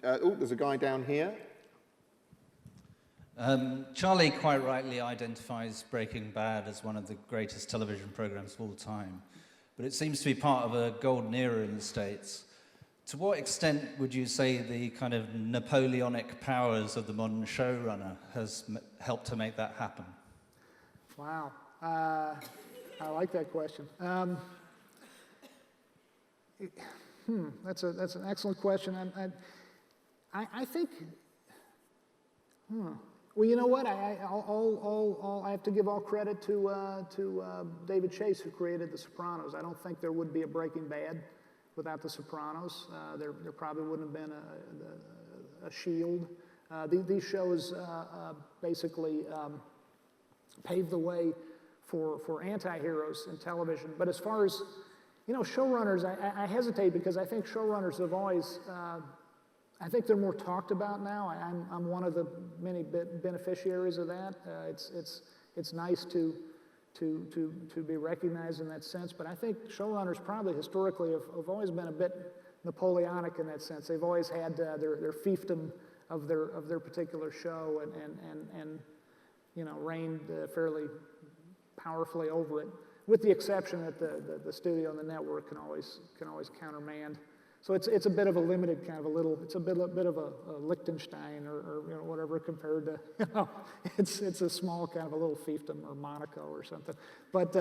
There's a guy down here. Charlie quite rightly identifies Breaking Bad as one of the greatest television programs of all time, but it seems to be part of a golden era in the States. To what extent would you say the kind of Napoleonic powers of the modern showrunner has helped to make that happen? Wow, I like that question. That's an excellent question. I think. Well, you know what? I have to give all credit to David Chase, who created The Sopranos. I don't think there would be a Breaking Bad without The Sopranos. There probably wouldn't have been a Shield. These shows basically paved the way for anti-heroes in television. But as far as showrunners, I hesitate because I think showrunners have always. I think they're more talked about now. I'm one of the many beneficiaries of that. It's nice to be recognized in that sense. But I think showrunners probably historically have always been a bit Napoleonic in that sense. They've always had their fiefdom their particular show and you know, reigned fairly powerfully over it, with the exception that the studio and the network can always countermand. So it's a bit of a limited kind of a little, it's a bit of a Liechtenstein or you know, whatever compared to, you know, it's a small kind of a little fiefdom or Monaco or something. But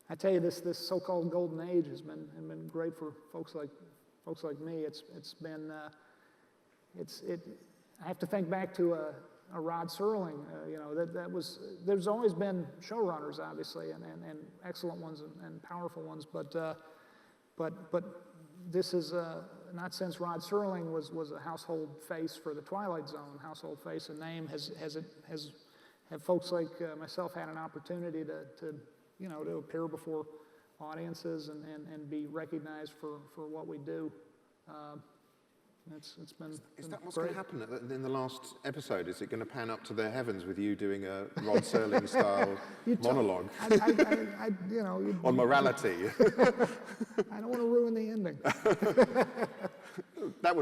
I tell you, this so-called golden age has been great for folks like me. It's been I have to think back to a Rod Serling. You know, there's always been showrunners, obviously, and excellent ones and powerful ones, but this is not since Rod Serling was a household face for the Twilight Zone, household face and name, have folks like myself had an opportunity to you know, to appear before audiences and be recognized for what we do. It's been Is that what's going to happen in the last episode? Is it going to pan up to the heavens with you doing a Rod Serling style monologue you know, on morality? I don't want to ruin the ending. That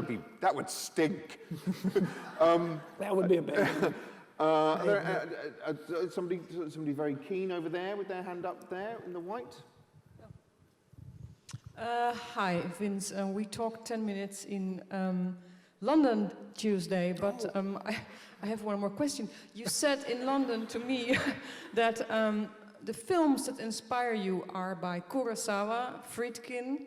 would stink. That would be a bad ending. Somebody very keen over there with their hand up there in the white. Hi, Vince. We talked 10 minutes in London Tuesday, but I have one more question. You said in London to me that the films that inspire you are by Kurosawa, Friedkin,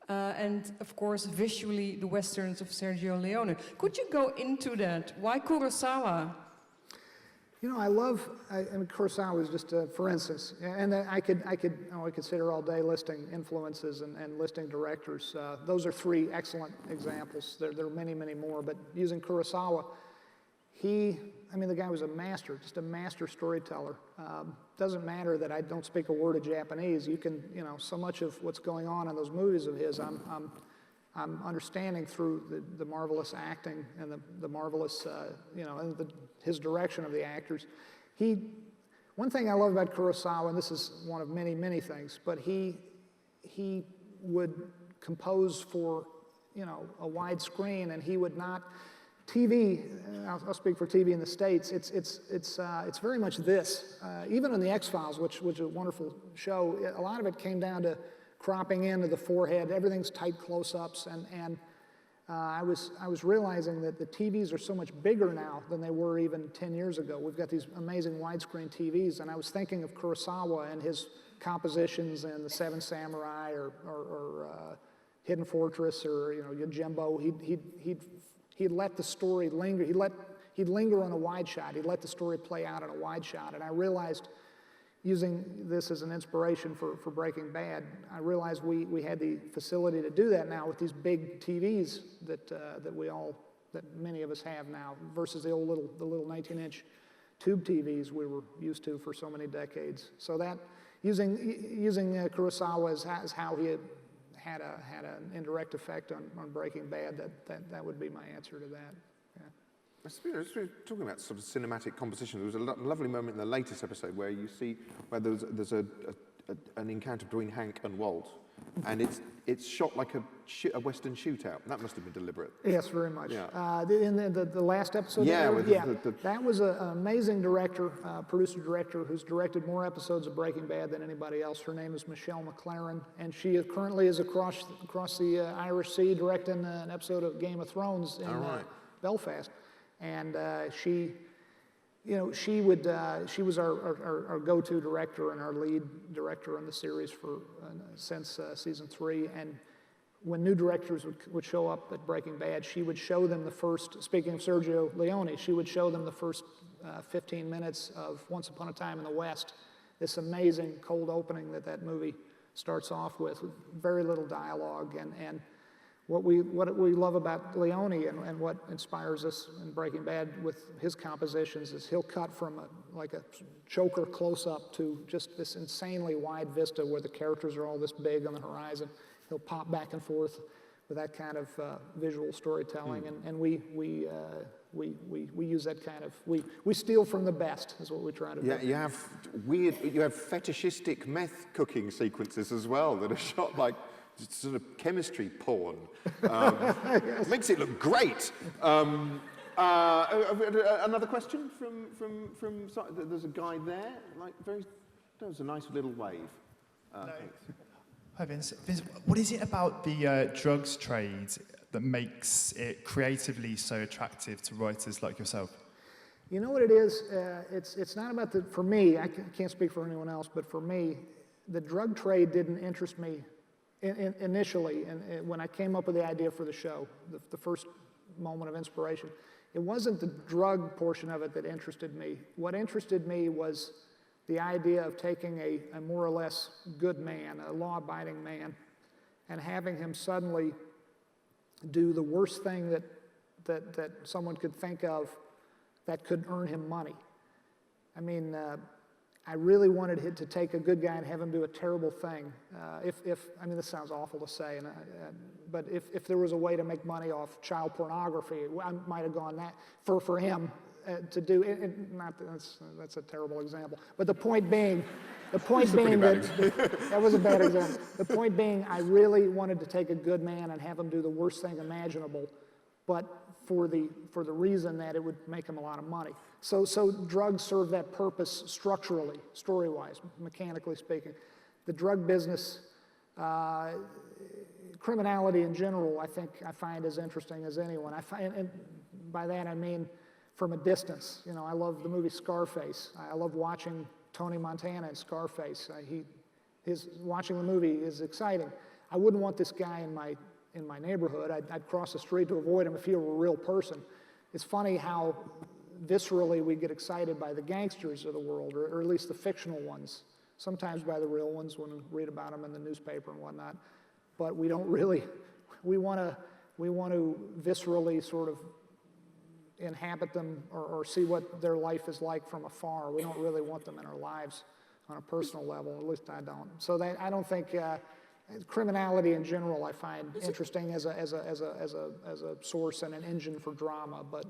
and of course visually the westerns of Sergio Leone. Could you go into that? Why Kurosawa? You know, I mean, Kurosawa is just, for instance, and I could sit here all day listing influences and listing directors. Those are three excellent examples. There are many, many more, but using Kurosawa, I mean, the guy was a master, just a master storyteller. Doesn't matter that I don't speak a word of Japanese. You can, you know, so much of what's going on in those movies of his, I'm understanding through the marvelous acting and the marvelous, you know, and his direction of the actors. One thing I love about Kurosawa, and this is one of many, many things, but he would compose for, you know, a wide screen, and he would not, TV, I'll speak for TV in the States, it's very much this. Even on the X-Files, which was a wonderful show, a lot of it came down to cropping into the forehead, everything's tight close-ups, and I was realizing that the TVs are so much bigger now than they were even 10 years ago. We've got these amazing widescreen TVs, and I was thinking of Kurosawa and his compositions in The Seven Samurai or Hidden Fortress or, you know, Yojimbo. He'd let the story linger. He'd linger on a wide shot. He'd let the story play out on a wide shot, and I realized, using this as an inspiration for Breaking Bad, I realized we had the facility to do that now with these big TVs that many of us have now, versus the little 19-inch tube TVs we were used to for so many decades. So that using Kurosawa as how he had an indirect effect on Breaking Bad, that would be my answer to that. We're talking about sort of cinematic composition. There was a lovely moment in the latest episode where you see there's an encounter between Hank and Walt, and it's shot like a Western shootout. That must have been deliberate. Yes, very much. Yeah. In the last episode, that was an amazing director, producer-director, who's directed more episodes of Breaking Bad than anybody else. Her name is Michelle Maclaren, and she currently is across the Irish Sea directing an episode of Game of Thrones in Belfast. And she was our go-to director and our lead director on the series since season 3. And when new directors would show up at Breaking Bad, she would show them the first, speaking of Sergio Leone, she would show them the first 15 minutes of Once Upon a Time in the West, this amazing cold opening that movie starts off with very little dialogue. And what we love about Leone and what inspires us in Breaking Bad with his compositions is he'll cut from like a choker close-up to just this insanely wide vista where the characters are all this big on the horizon. He'll pop back and forth with that kind of visual storytelling, and we use that kind of, we steal from the best is what we try to do. Yeah, you have fetishistic meth cooking sequences as well that are shot like sort of chemistry porn. Makes it look great. Another question from there's a guy there, like that was a nice little wave. Thanks. Hi Vince. Vince, what is it about the drugs trade that makes it creatively so attractive to writers like yourself? You know what it is? It's not about for me, I can't speak for anyone else, but for me, the drug trade didn't interest me initially. And when I came up with the idea for the show, the first moment of inspiration, it wasn't the drug portion of it that interested me. What interested me was the idea of taking a more or less good man, a law-abiding man, and having him suddenly do the worst thing that someone could think of that could earn him money. I mean, I really wanted him to take a good guy and have him do a terrible thing. I mean, this sounds awful to say, but if there was a way to make money off child pornography, I might have gone that for him. To do it, not that's a terrible example. But the point being that was a bad example. The point being, I really wanted to take a good man and have him do the worst thing imaginable, but for the reason that it would make him a lot of money. So drugs serve that purpose structurally, story-wise, mechanically speaking. The drug business, criminality in general, I find as interesting as anyone. And by that I mean, from a distance. You know, I love the movie Scarface. I love watching Tony Montana in Scarface. Watching the movie is exciting. I wouldn't want this guy in my neighborhood. I'd cross the street to avoid him if he were a real person. It's funny how viscerally we get excited by the gangsters of the world, or at least the fictional ones. Sometimes by the real ones when we read about them in the newspaper and whatnot. But we don't really. We want to viscerally sort of inhabit them or see what their life is like from afar. We don't really want them in our lives on a personal level, at least I don't. So I don't think criminality in general I find interesting as a source and an engine for drama, but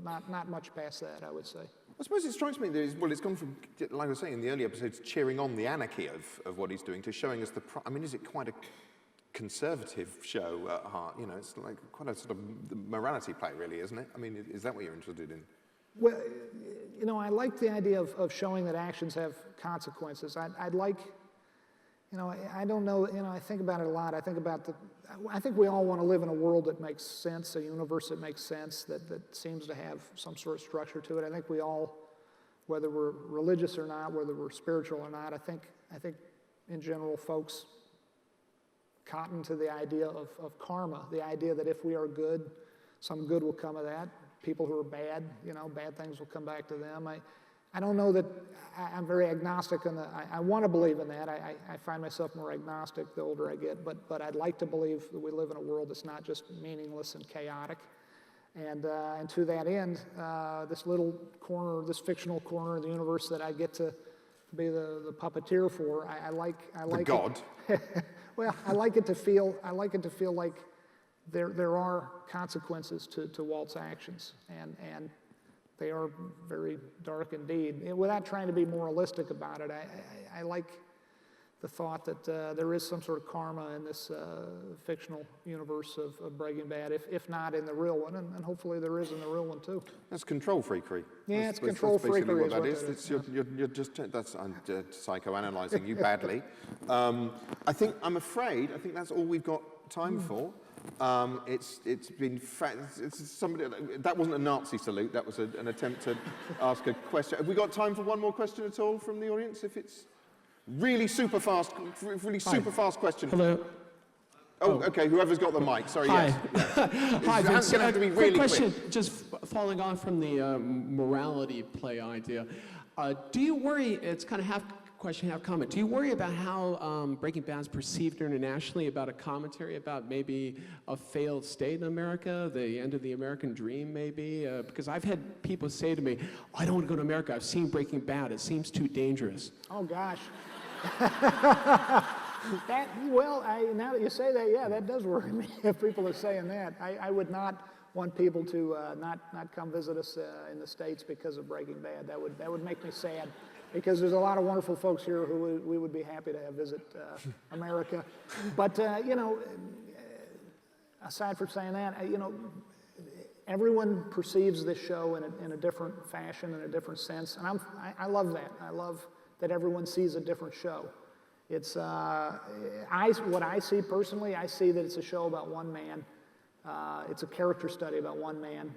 not much past that, I would say. I suppose it strikes me that it's gone from, like I was saying in the early episodes, cheering on the anarchy of what he's doing to showing us I mean, is it quite a conservative show at heart? You know, it's like quite a sort of morality play, really, isn't it? I mean, is that what you're interested in? Well, you know, I like the idea of showing that actions have consequences. I'd like, you know, I don't know, you know, I think about it a lot. I think we all want to live in a world that makes sense, a universe that makes sense, that seems to have some sort of structure to it. I think we all, whether we're religious or not, whether we're spiritual or not, I think in general folks cotton to the idea of karma, the idea that if we are good, some good will come of that. People who are bad, you know, bad things will come back to them. I don't know that I'm very agnostic I want to believe in that. I find myself more agnostic the older I get, but I'd like to believe that we live in a world that's not just meaningless and chaotic. And to that end, this little corner, this fictional corner of the universe that I get to be the puppeteer for, I like the God. Well, I like it to feel like there are consequences to Walt's actions, and they are very dark indeed. Without trying to be moralistic about it, I like the thought that there is some sort of karma in this fictional universe of Breaking Bad, if not in the real one, and hopefully there is in the real one too. That's control freakery. Yeah, it's control freakery. That's you're just I'm psychoanalyzing you badly. I think that's all we've got time for. It's been somebody that wasn't a Nazi salute. That was an attempt to ask a question. Have we got time for one more question at all from the audience? If it's really super fast question. Hello. Oh, okay. Whoever's got the mic. Sorry. Hi. Yes. Hi, Vince. It's going to have to be Quick really question. quick. Just following on from the morality play idea. Do you worry? It's kind of half question, half comment. Do you worry about how Breaking Bad is perceived internationally, about a commentary about maybe a failed state in America, the end of the American dream, maybe? Because I've had people say to me, I don't want to go to America. I've seen Breaking Bad. It seems too dangerous. Oh, gosh. Now that you say that, yeah, that does worry me if people are saying that. I would not want people to not come visit us in the States because of Breaking Bad. That would make me sad. because there's a lot of wonderful folks here who we would be happy to have visit America. But, you know, aside from saying that, you know, everyone perceives this show in a different fashion, in a different sense, and I love that. I love that everyone sees a different show. It's, what I see personally, I see that it's a show about one man. It's a character study about one man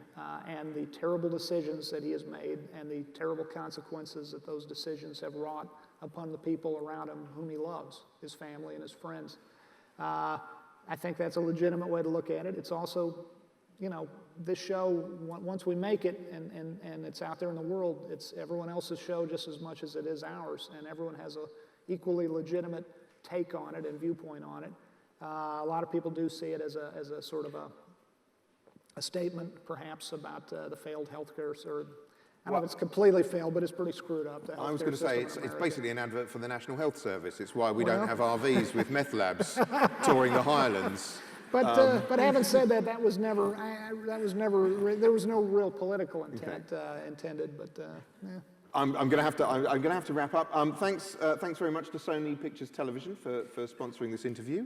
and the terrible decisions that he has made and the terrible consequences that those decisions have wrought upon the people around him whom he loves, his family and his friends. I think that's a legitimate way to look at it. It's also, you know, this show, once we make it and it's out there in the world, it's everyone else's show just as much as it is ours, and everyone has a equally legitimate take on it and viewpoint on it. A lot of people do see it as a sort of a statement, perhaps, about the failed healthcare service. I don't know if it's completely failed, but it's pretty screwed up. I was going to say, it's basically an advert for the National Health Service. It's why we don't have RVs with meth labs touring the Highlands. But having said that, that was never, there was no real political intent intended, but yeah. I'm going to have to wrap up. Thanks very much to Sony Pictures Television for sponsoring this interview,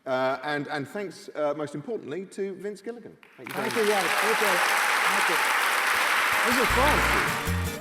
and thanks most importantly to Vince Gilligan. Thank you guys. Appreciate it. Thank you. This is fun.